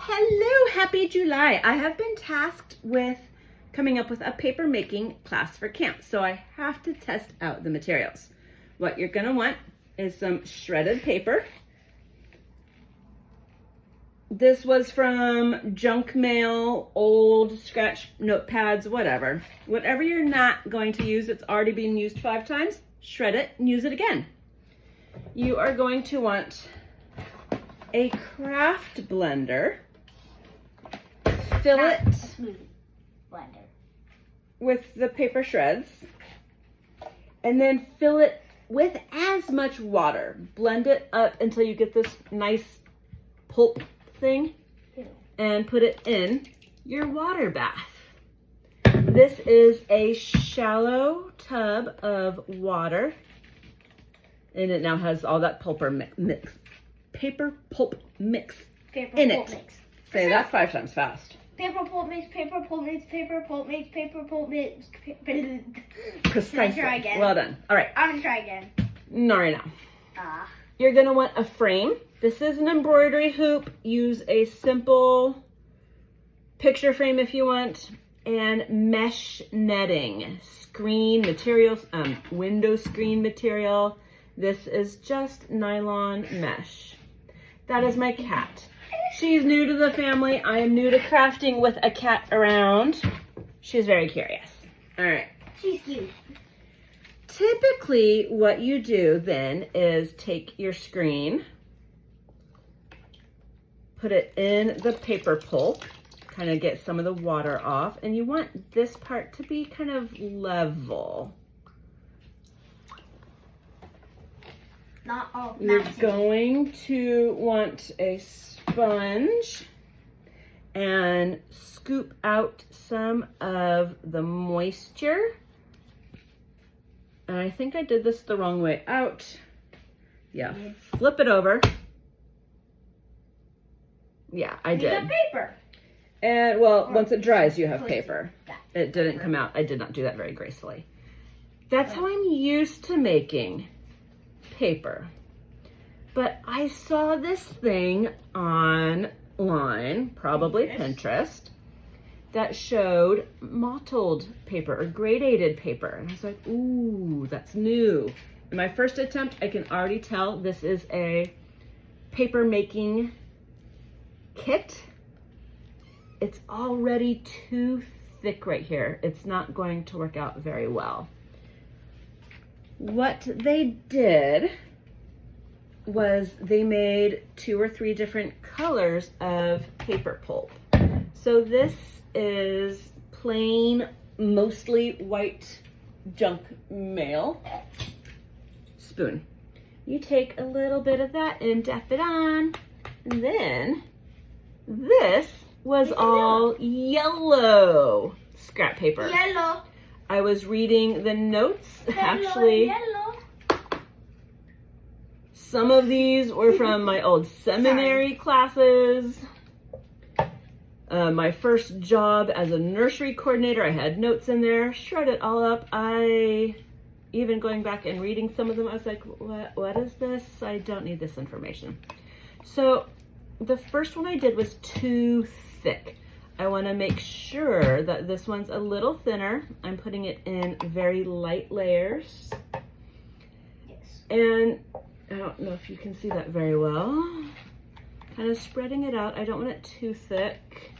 Hello, happy July. I have been tasked with coming up with a paper making class for camp, so I have to test out the materials. What you're gonna want is some shredded paper. This was from junk mail, old scratch notepads, whatever. Whatever you're not going to use, it's already been used 5 times, shred it and use it again. You are going to want a craft blender. Fill it blender with the paper shreds, and then fill it with as much water. Blend it up until you get this nice pulp thing, and put it in your water bath. This is a shallow tub of water, and it now has all that paper pulp mix in it. Say that 5 times fast. Paper pulp mix, paper pulp mix, paper pulp mix, paper pulp mix. Precisely. Try again. Well done. All right. I'm gonna try again. Not right now. You're gonna want a frame. This is an embroidery hoop. Use a simple picture frame if you want, and mesh netting, screen materials, window screen material. This is just nylon mesh. That is my cat. She's new to the family. I am new to crafting with a cat around. She's very curious. All right. She's cute. Typically, what you do then is take your screen, put it in the paper pulp, kind of get some of the water off, and you want this part to be kind of level. Not all. You're going to want a sponge and scoop out some of the moisture. And I think I did this the wrong way out. Yeah, flip it over. Yeah, I did. You got paper. And well, once it dries, you have paper. It didn't come out. I did not do that very gracefully. That's how I'm used to making paper. But I saw this thing online, probably Pinterest, that showed mottled paper or gradated paper. And I was like, ooh, that's new. In my first attempt, I can already tell this is a paper making kit. It's already too thick right here. It's not going to work out very well. What they did was they made 2 or 3 different colors of paper pulp. So this is plain, mostly white junk mail spoon. You take a little bit of that and dap it on, and then this was all yellow scrap paper. Yellow. I was reading the notes. Yellow. Some of these were from my old seminary classes. My first job as a nursery coordinator, I had notes in there, shred it all up. Even going back and reading some of them, I was like, what is this? I don't need this information. So the first one I did was too thick. I want to make sure that this one's a little thinner. I'm putting it in very light layers. Yes. And I don't know if you can see that very well. Kind of spreading it out. I don't want it too thick.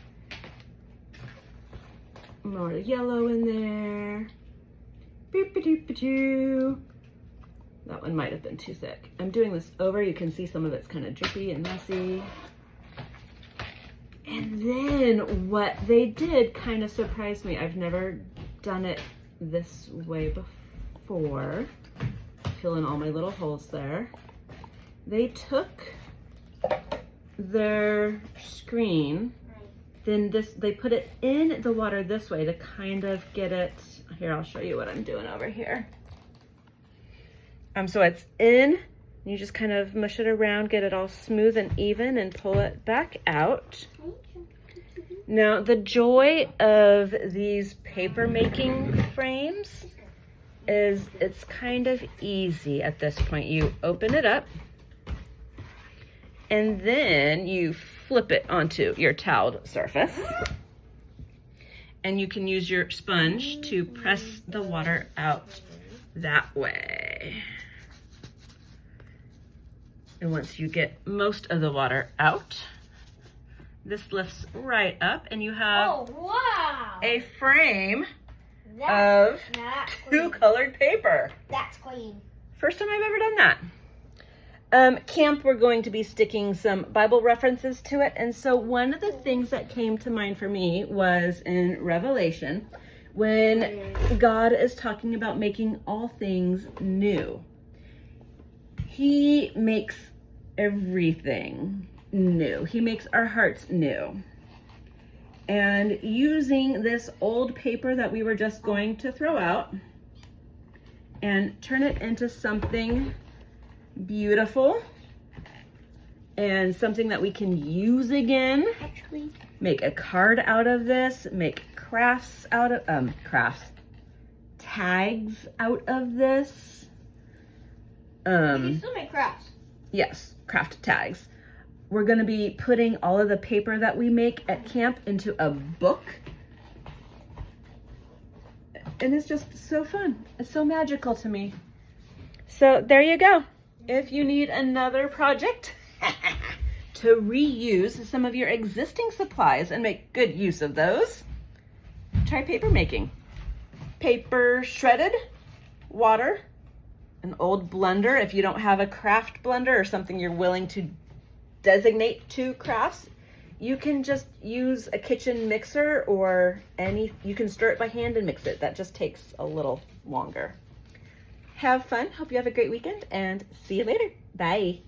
More yellow in there. Boop-a-doop-a-doo. That one might have been too thick. I'm doing this over. You can see some of it's kind of drippy and messy. And then what they did kind of surprised me. I've never done it this way before. Fill in all my little holes there. They took their screen, then they put it in the water this way to kind of get it. Here, I'll show you what I'm doing over here. So it's in, you just kind of mush it around, get it all smooth and even, and pull it back out. Now, the joy of these paper making frames is it's kind of easy at this point. You open it up, and then you flip it onto your toweled surface. And you can use your sponge to press the water out that way. And once you get most of the water out, this lifts right up and you have a frame of two colored paper. That's clean. First time I've ever done that. Camp, we're going to be sticking some Bible references to it. And so one of the things that came to mind for me was in Revelation, when God is talking about making all things new. He makes everything new. He makes our hearts new. And using this old paper that we were just going to throw out and turn it into something beautiful and something that we can use again. Make a card out of this, make crafts out of, tags out of this. You can still make crafts. Yes, craft tags. We're gonna be putting all of the paper that we make at camp into a book. And it's just so fun. It's so magical to me. So there you go. If you need another project to reuse some of your existing supplies and make good use of those, try paper making. Paper shredded, water, an old blender. If you don't have a craft blender or something you're willing to designate to crafts, you can just use a kitchen mixer or you can stir it by hand and mix it. That just takes a little longer. Have fun. Hope you have a great weekend and see you later. Bye.